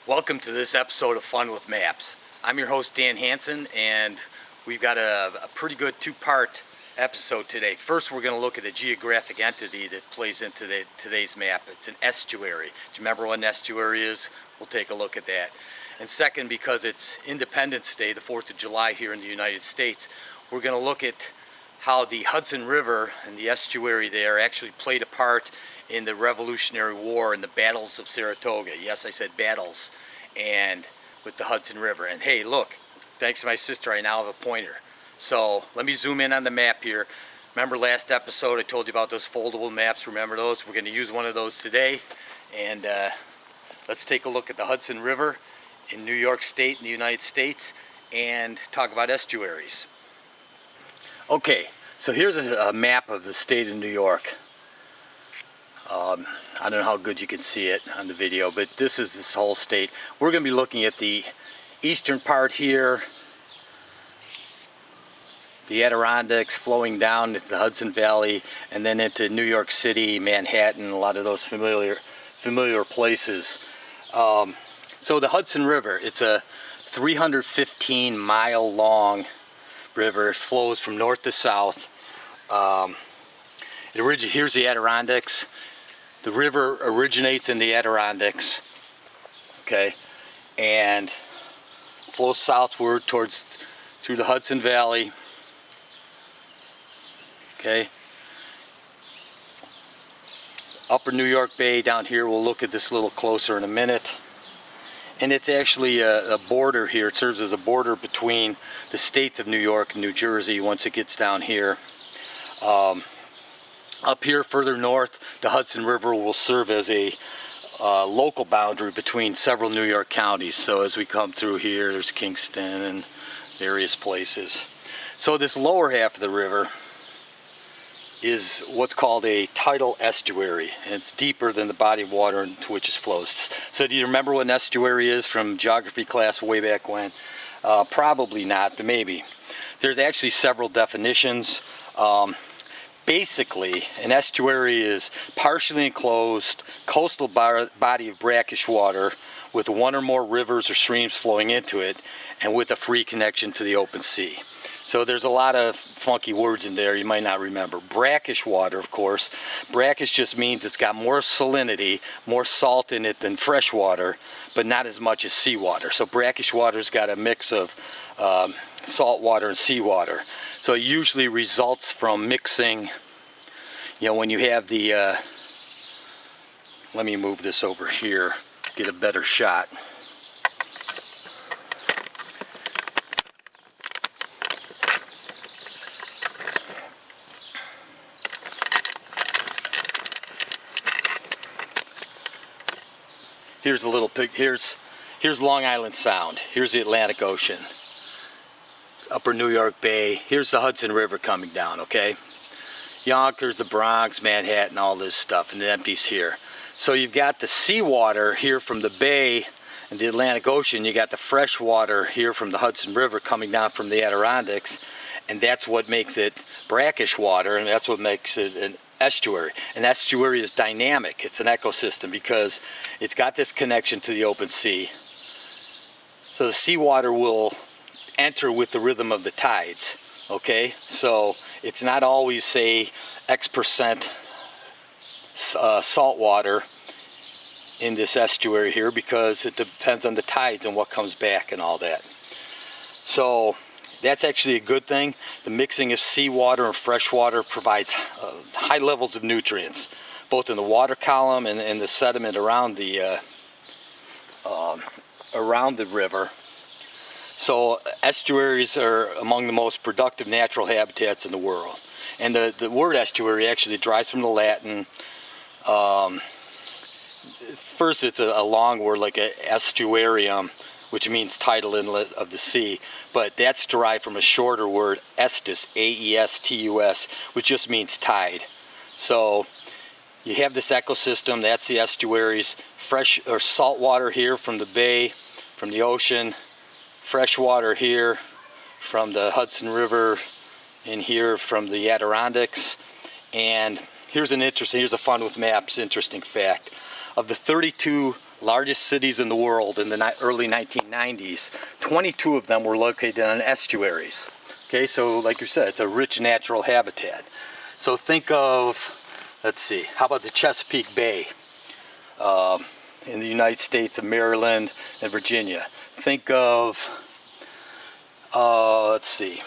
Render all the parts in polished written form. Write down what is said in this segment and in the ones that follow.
Welcome to this episode of Fun with Maps. I'm your host Dan Hanson, and we've got a pretty good two-part episode today. First, we're going to look at a geographic entity that plays into today's map. It's an estuary. Do you remember what an estuary is? We'll take a look at that. And second, because it's Independence Day, the 4th of July here in the United States, we're going to look at how the Hudson River and the estuary there actually played a part in the Revolutionary War and the battles of Saratoga. Yes, I said battles, and with the Hudson River. And hey, look, thanks to my sister, I now have a pointer. So let me zoom in on the map here. Remember last episode I told you about those foldable maps? Remember those? We're going to use one of those today. And let's take a look at the Hudson River in New York State in the United States and talk about estuaries. Okay, so here's a map of the state of New York. I don't know how good you can see it on the video, but this is this whole state. We're going to be looking at the eastern part here, the Adirondacks flowing down into the Hudson Valley, and then into New York City, Manhattan, a lot of those familiar places. So the Hudson River, it's a 315-mile long river. It flows from north to south. Here's the Adirondacks. The river originates in the Adirondacks, okay, and flows southward through the Hudson Valley, okay. Upper New York Bay down here, we'll look at this a little closer in a minute. And it's actually a border here. It serves as a border between the states of New York and New Jersey once it gets down here. Up here further north, the Hudson River will serve as a local boundary between several New York counties. So as we come through here, there's Kingston and various places. So this lower half of the river is what's called a tidal estuary, and it's deeper than the body of water into which it flows. So do you remember what an estuary is from geography class way back when? Probably not, but maybe. There's actually several definitions. Basically, an estuary is partially enclosed coastal body of brackish water with one or more rivers or streams flowing into it, and with a free connection to the open sea. So there's a lot of funky words in there you might not remember. Brackish water, of course. Brackish just means it's got more salinity, more salt in it than fresh water, but not as much as seawater. So brackish water's got a mix of salt water and seawater. So it usually results from mixing, when you have the, let me move this over here, get a better shot. Here's a little pig. Here's Long Island Sound. Here's the Atlantic Ocean. Upper New York Bay. Here's the Hudson River coming down, okay? Yonkers, the Bronx, Manhattan, all this stuff, and it empties here. So you've got the seawater here from the bay and the Atlantic Ocean. You got the fresh water here from the Hudson River coming down from the Adirondacks, and that's what makes it brackish water, and that's what makes it an estuary. An estuary is dynamic. It's an ecosystem because it's got this connection to the open sea. So the seawater will enter with the rhythm of the tides, okay? So it's not always, say, X percent salt water in this estuary here, because it depends on the tides and what comes back and all that. So that's actually a good thing. The mixing of seawater and fresh water provides high levels of nutrients, both in the water column and in the sediment around the river. So estuaries are among the most productive natural habitats in the world. And the word estuary actually derives from the Latin. First, it's a long word like a estuarium, which means tidal inlet of the sea. But that's derived from a shorter word, estus, A-E-S-T-U-S, which just means tide. So you have this ecosystem, that's the estuaries. Fresh or salt water here from the bay, from the ocean. Fresh water here from the Hudson River, in here from the Adirondacks. And here's a fun with maps interesting fact. Of the 32 largest cities in the world in the early 1990s, 22 of them were located on estuaries. Okay, so like you said, it's a rich natural habitat. So think of, let's see, how about the Chesapeake Bay in the United States of Maryland and Virginia. Think of, let's see,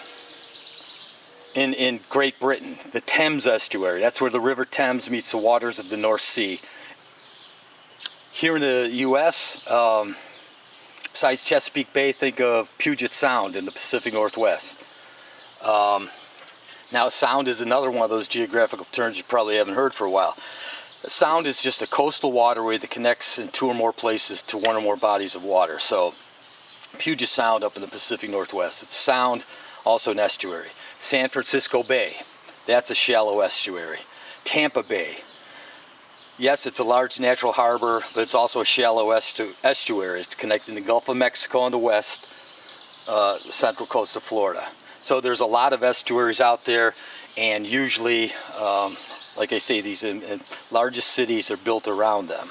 in Great Britain, the Thames estuary. That's where the River Thames meets the waters of the North Sea. Here in the U.S., besides Chesapeake Bay, think of Puget Sound in the Pacific Northwest. Now, sound is another one of those geographical terms you probably haven't heard for a while. A sound is just a coastal waterway that connects in two or more places to one or more bodies of water. So, Puget Sound up in the Pacific Northwest. It's sound, also an estuary. San Francisco Bay, that's a shallow estuary. Tampa Bay, yes, it's a large natural harbor, but it's also a shallow estuary. It's connecting the Gulf of Mexico on the west, the central coast of Florida. So there's a lot of estuaries out there, and usually, like I say, these largest cities are built around them.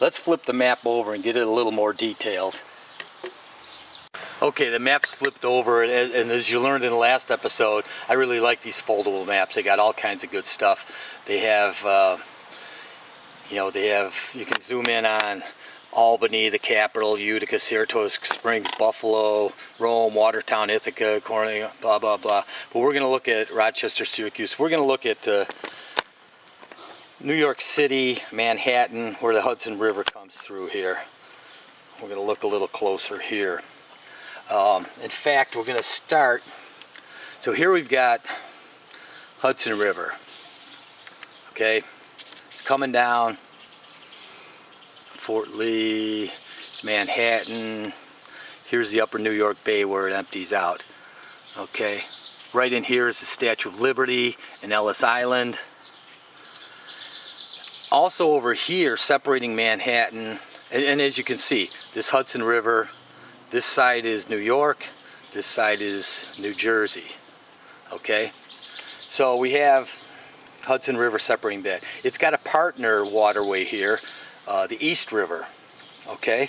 Let's flip the map over and get it a little more detailed. Okay, the map's flipped over, and as you learned in the last episode, I really like these foldable maps. They got all kinds of good stuff. They have, you can zoom in on Albany, the capital, Utica, Saratoga Springs, Buffalo, Rome, Watertown, Ithaca, Corning, blah, blah, blah. But we're going to look at Rochester, Syracuse. We're going to look at New York City, Manhattan, where the Hudson River comes through here. We're going to look a little closer here. In fact, we're going to start, so here we've got Hudson River, okay, it's coming down, Fort Lee, Manhattan, here's the upper New York Bay where it empties out, okay, right in here is the Statue of Liberty and Ellis Island. Also over here, separating Manhattan, and as you can see, this Hudson River, this side is New York, this side is New Jersey, okay? So we have Hudson River separating that. It's got a partner waterway here, the East River, okay?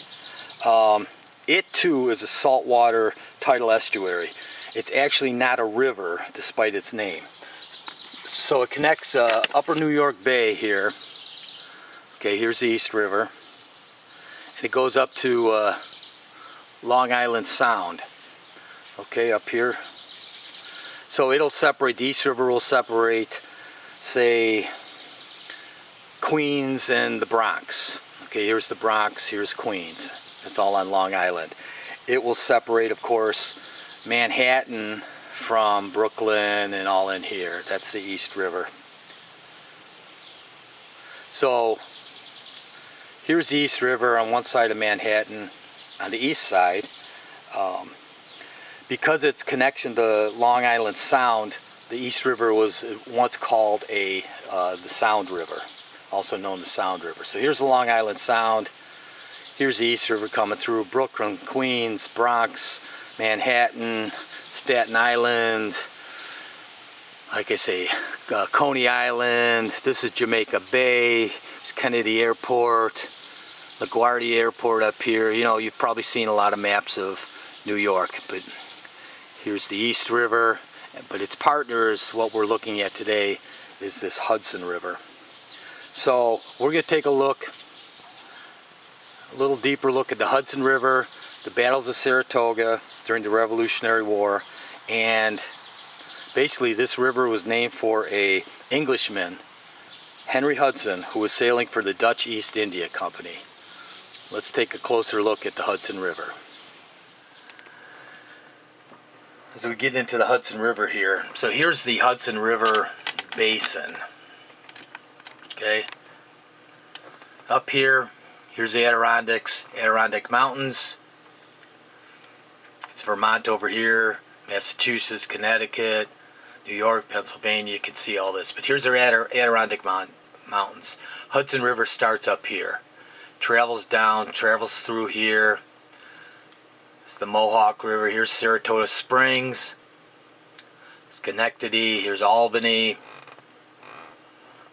It too is a saltwater tidal estuary. It's actually not a river, despite its name. So it connects upper New York Bay here. Okay, here's the East River. And it goes up to Long Island Sound, okay, up here. So it'll separate, the East River will separate, say, Queens and the Bronx. Okay, here's the Bronx, here's Queens. That's all on Long Island. It will separate, of course, Manhattan from Brooklyn and all in here. That's the East River. So here's the East River on one side of Manhattan. On the east side, because its connection to Long Island Sound, the East River was once called the Sound River, also known as Sound River. So here's the Long Island Sound, here's the East River coming through Brooklyn, Queens, Bronx, Manhattan, Staten Island, like I say, Coney Island, this is Jamaica Bay, it's Kennedy Airport, LaGuardia Airport up here. You know, you've probably seen a lot of maps of New York, but here's the East River, but its partners, what we're looking at today, is this Hudson River. So we're going to take a little deeper look at the Hudson River, the battles of Saratoga during the Revolutionary War, and basically this river was named for an Englishman, Henry Hudson, who was sailing for the Dutch East India Company. Let's take a closer look at the Hudson River. As we get into the Hudson River here, so here's the Hudson River Basin. Okay. Up here, here's the Adirondack Mountains. It's Vermont over here, Massachusetts, Connecticut, New York, Pennsylvania. You can see all this. But here's the Adirondack Mountains. Hudson River starts up here. Travels down, travels through here. It's the Mohawk River. Here's Saratoga Springs. Schenectady. Here's Albany.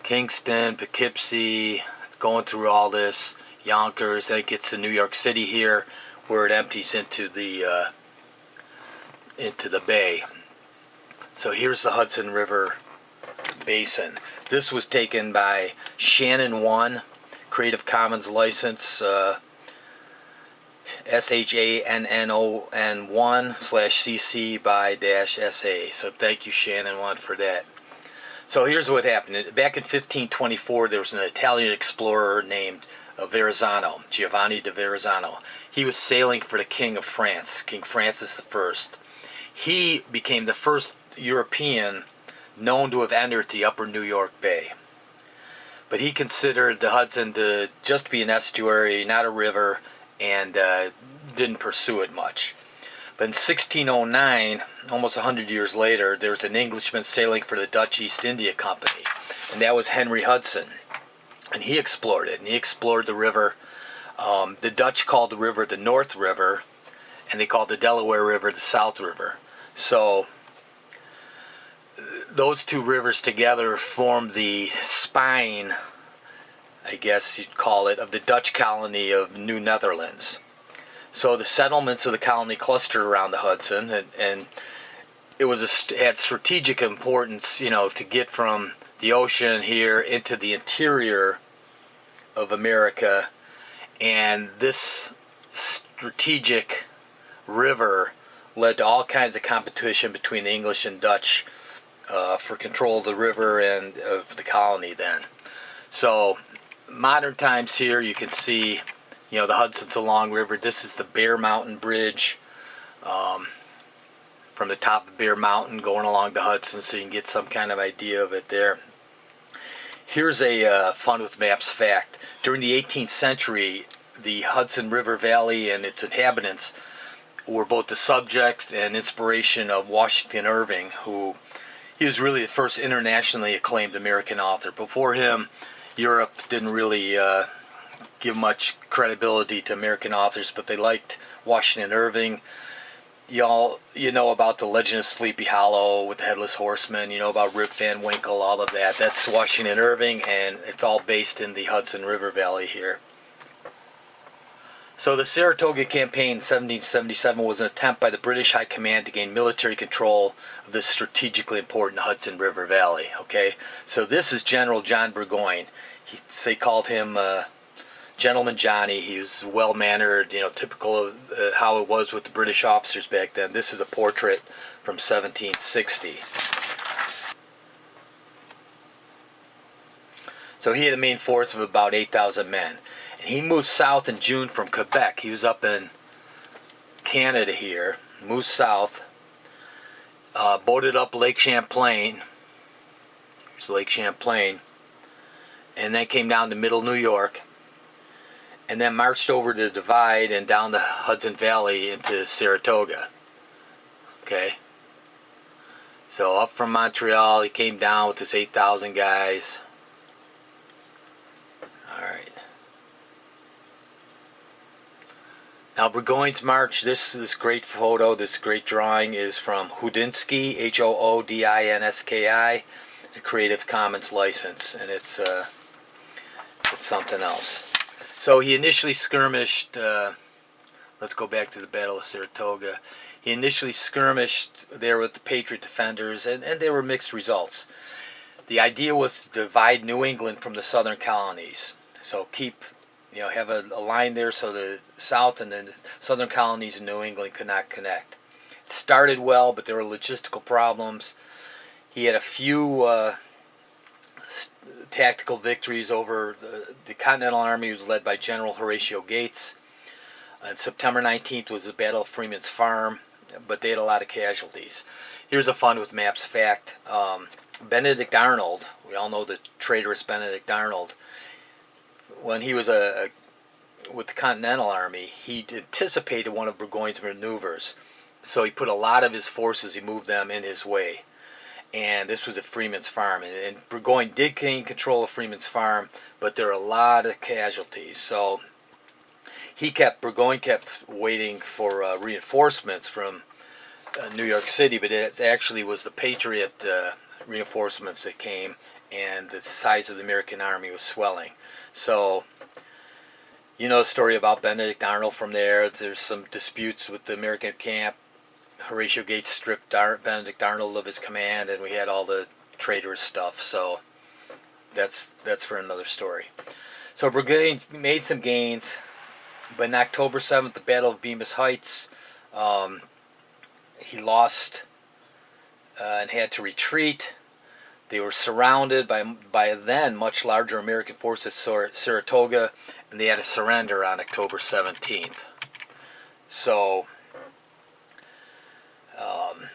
Kingston, Poughkeepsie, going through all this, Yonkers, then it gets to New York City here, where it empties into the bay. So here's the Hudson River Basin. This was taken by Shannon 1, Creative Commons license, SHANNON1/CC by -SA. So thank you, Shannon 1, for that. So here's what happened. Back in 1524, there was an Italian explorer named Verrazzano, Giovanni de Verrazzano. He was sailing for the King of France, King Francis I. He became the first European known to have entered the upper New York Bay. But he considered the Hudson to just be an estuary, not a river, and didn't pursue it much. But in 1609, almost 100 years later, there was an Englishman sailing for the Dutch East India Company, and that was Henry Hudson. And he explored it, and he explored the river. The Dutch called the river the North River, and they called the Delaware River the South River. So those two rivers together formed the spine, I guess you'd call it, of the Dutch colony of New Netherlands. So the settlements of the colony clustered around the Hudson, and it had strategic importance, to get from the ocean here into the interior of America. And this strategic river led to all kinds of competition between the English and Dutch for control of the river and of the colony then. So modern times here, you can see, the Hudson's a long river. This is the Bear Mountain Bridge from the top of Bear Mountain going along the Hudson, so you can get some kind of idea of it there. Here's a fun with maps fact. During the 18th century, the Hudson River Valley and its inhabitants were both the subject and inspiration of Washington Irving, he was really the first internationally acclaimed American author. Before him, Europe didn't really give much credibility to American authors, but they liked Washington Irving. You know about the Legend of Sleepy Hollow with the Headless Horseman, about Rip Van Winkle, all of that. That's Washington Irving, and it's all based in the Hudson River Valley here. So the Saratoga Campaign in 1777 was an attempt by the British High Command to gain military control of this strategically important Hudson River Valley. Okay, so this is General John Burgoyne. They called him Gentleman Johnny. He was well-mannered, typical of how it was with the British officers back then. This is a portrait from 1760. So he had a main force of about 8,000 men. And he moved south in June from Quebec. He was up in Canada here, moved south, boated up Lake Champlain. Here's Lake Champlain. And then came down to middle New York. And then marched over the Divide and down the Hudson Valley into Saratoga. Okay. So up from Montreal, he came down with his 8,000 guys. Alright. Now Burgoyne's march, this great photo, this great drawing is from Houdinski, Hoodinski, a Creative Commons license, and it's something else. So he initially skirmished, let's go back to the Battle of Saratoga. He initially skirmished there with the Patriot defenders, and there were mixed results. The idea was to divide New England from the southern colonies. So have a line there so the south and then the southern colonies in New England could not connect. It started well, but there were logistical problems. He had a few tactical victories over the Continental Army. Was led by General Horatio Gates. And September 19th was the Battle of Freeman's Farm, but they had a lot of casualties. Here's a fun with maps fact. Benedict Arnold, we all know the traitorous Benedict Arnold, when he was with the Continental Army, he anticipated one of Burgoyne's maneuvers. So he put a lot of his forces, he moved them in his way. And this was at Freeman's Farm. And Burgoyne did gain control of Freeman's Farm, but there are a lot of casualties. So Burgoyne kept waiting for reinforcements from New York City, but it actually was the Patriot reinforcements that came, and the size of the American army was swelling. So, you know the story about Benedict Arnold from there. There's some disputes with the American camp. Horatio Gates stripped Benedict Arnold of his command, and we had all the traitorous stuff. So that's for another story. So Burgoyne made some gains, but on October 7th, the Battle of Bemis Heights, he lost and had to retreat. They were surrounded by then much larger American forces at Saratoga, and they had to surrender on October 17th. So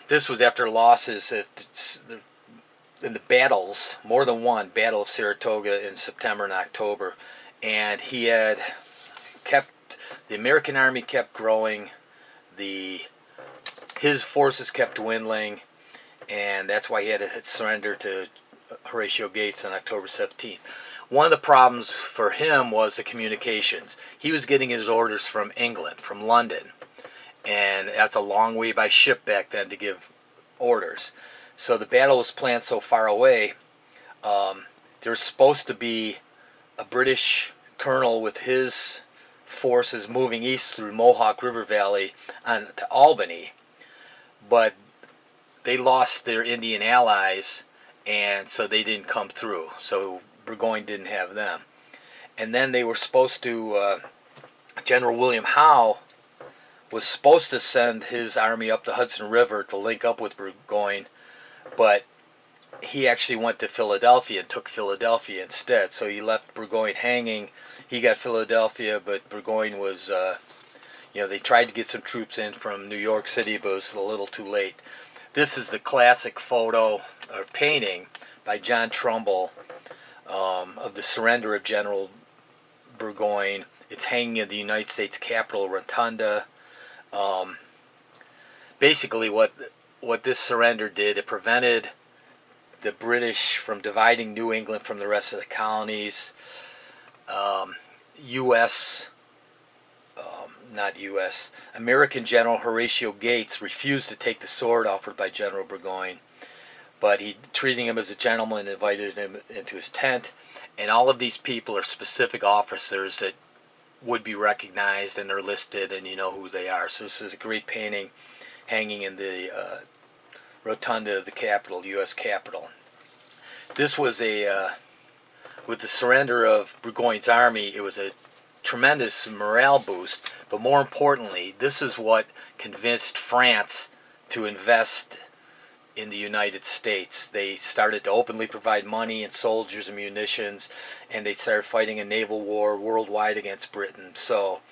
this was after losses in the battles, more than one Battle of Saratoga in September and October, and he had the American army kept growing, his forces kept dwindling, and that's why he had to surrender to Horatio Gates on October 17th. One of the problems for him was the communications. He was getting his orders from England, from London, and that's a long way by ship back then to give orders. So the battle was planned so far away. There's supposed to be a British colonel with his forces moving east through Mohawk River Valley to Albany, but they lost their Indian allies, and so they didn't come through. So Burgoyne didn't have them. And then they were supposed to, General William Howe was supposed to send his army up the Hudson River to link up with Burgoyne, but he actually went to Philadelphia and took Philadelphia instead. So he left Burgoyne hanging. He got Philadelphia, but Burgoyne was, they tried to get some troops in from New York City, but it was a little too late. This is the classic photo or painting by John Trumbull of the surrender of General Burgoyne. It's hanging in the United States Capitol Rotunda. Basically, what this surrender did, it prevented the British from dividing New England from the rest of the colonies. American General Horatio Gates refused to take the sword offered by General Burgoyne, but he treating him as a gentleman and invited him into his tent. And all of these people are specific officers that would be recognized and are listed, and you know who they are. So this is a great painting hanging in the rotunda of the Capitol, U.S. Capitol. This was with the surrender of Burgoyne's army, it was a tremendous morale boost, but more importantly, this is what convinced France to invest in the United States. They started to openly provide money and soldiers and munitions, and they started fighting a naval war worldwide against Britain. So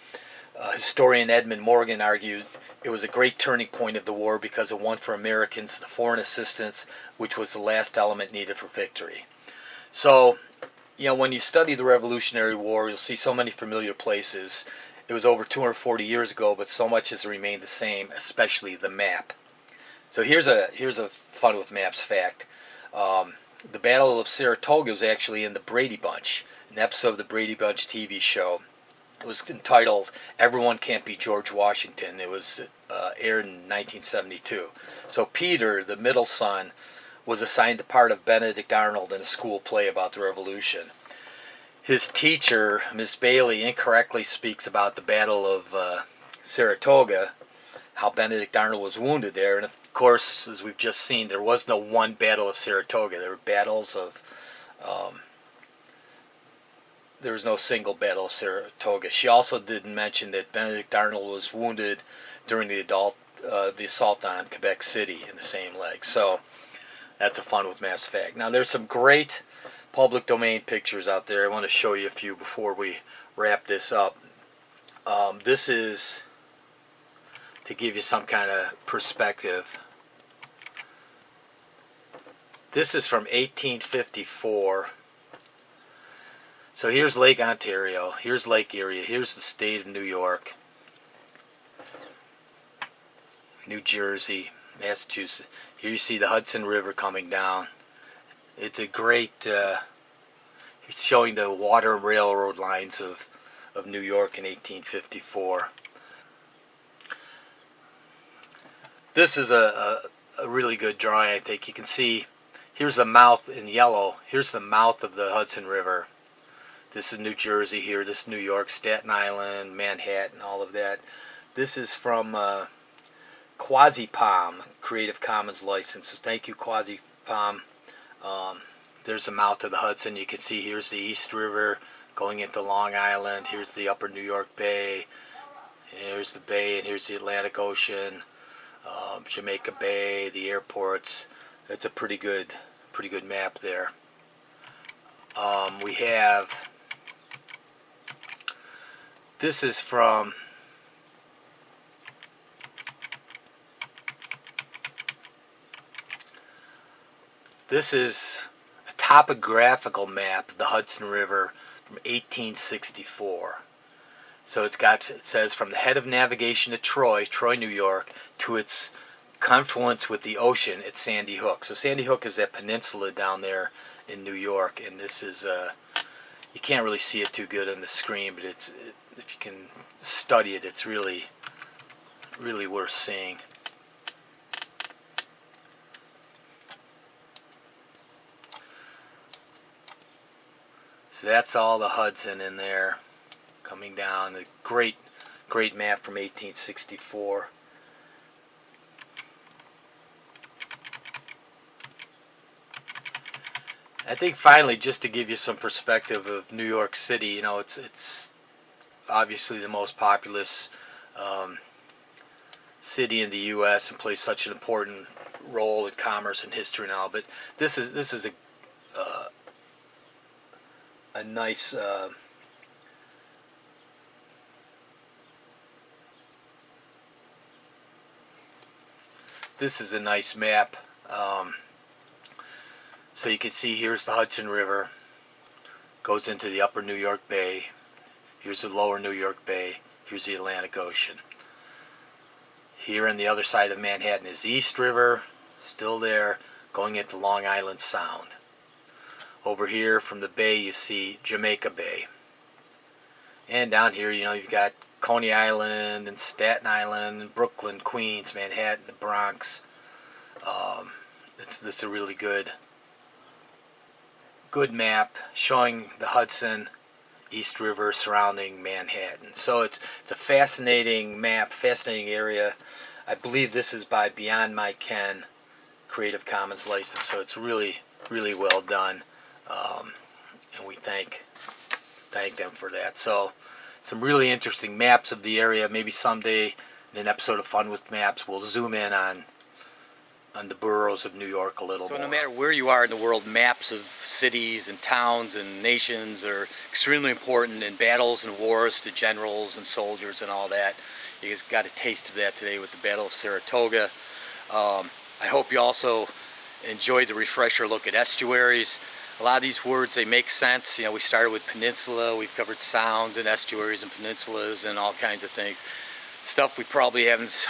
historian Edmund Morgan argued it was a great turning point of the war because it won for Americans the foreign assistance, which was the last element needed for victory. So, when you study the Revolutionary War, you'll see so many familiar places. It was over 240 years ago, but so much has remained the same, especially the map. So here's a fun with maps fact. The Battle of Saratoga was actually in the Brady Bunch, an episode of the Brady Bunch TV show. It was entitled "Everyone Can't Be George Washington." It was aired in 1972. So Peter, the middle son, was assigned the part of Benedict Arnold in a school play about the Revolution. His teacher, Miss Bailey, incorrectly speaks about the Battle of Saratoga, how Benedict Arnold was wounded there. And of course, as we've just seen, there was no one Battle of Saratoga. There were battles of... there was no single Battle of Saratoga. She also didn't mention that Benedict Arnold was wounded during the assault on Quebec City in the same leg. So that's a fun with maps fact. Now there's some great public domain pictures out there. I want to show you a few before we wrap this up. This is to give you some kind of perspective. This is from 1854. So here's Lake Ontario, here's Lake Erie, here's the state of New York, New Jersey, Massachusetts. Here you see the Hudson River coming down. It's a great, it's showing the water railroad lines of New York in 1854. This is a really good drawing, I think. You can see, Here's the mouth in yellow. Here's the mouth of the Hudson River. This is New Jersey here. This is New York, Staten Island, Manhattan, all of that. This is from Quasi-Palm, Creative Commons license. So thank you, Quasi-Palm. There's the mouth of the Hudson. You can see here's the East River going into Long Island. Here's the upper New York Bay. Here's the bay, and here's the Atlantic Ocean, Jamaica Bay, the airports. It's a pretty good map there. We have, this is from this is a topographical map of the Hudson River from 1864. So it says from the head of navigation at Troy, New York, to its confluence with the ocean at Sandy Hook. So Sandy Hook is that peninsula down there in New York, and this is you can't really see it too good on the screen, but if you can study it, it's really worth seeing. So that's all the Hudson in there coming down. A great map from 1864. I think finally, just to give you some perspective of New York City, you know, it's obviously the most populous city in the U.S. and plays such an important role in commerce and history and all. But this is a nice this is a nice map. So you can see here's the Hudson River, goes into the upper New York Bay. Here's the lower New York Bay. Here's the Atlantic Ocean. Here on the other side of Manhattan is the East River, still there, going into Long Island Sound. Over here from the bay you see Jamaica Bay. And down here, you know, you've got Coney Island and Staten Island and Brooklyn, Queens, Manhattan, the Bronx. This is a really good map showing the Hudson, East River surrounding Manhattan. So it's a fascinating map, fascinating area. I believe this is by Beyond My Ken, Creative Commons license. So it's really well done, and we thank them for that. So some really interesting maps of the area. Maybe someday in an episode of Fun with Maps we'll zoom in on the boroughs of New York a little more. So no matter where you are in the world, maps of cities and towns and nations are extremely important in battles and wars to generals and soldiers and all that. You guys got a taste of that today with the Battle of Saratoga. I hope you also enjoyed the refresher look at estuaries. A lot of these words, they make sense. You know, we started with peninsula, we've covered sounds and estuaries and peninsulas and all kinds of things. Stuff we probably haven't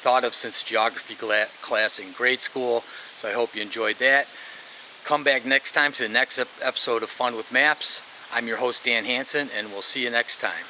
thought of since geography class in grade school. So I hope you enjoyed that. Come back next time to the next episode of Fun with Maps. I'm your host, Dan Hanson, and we'll see you next time.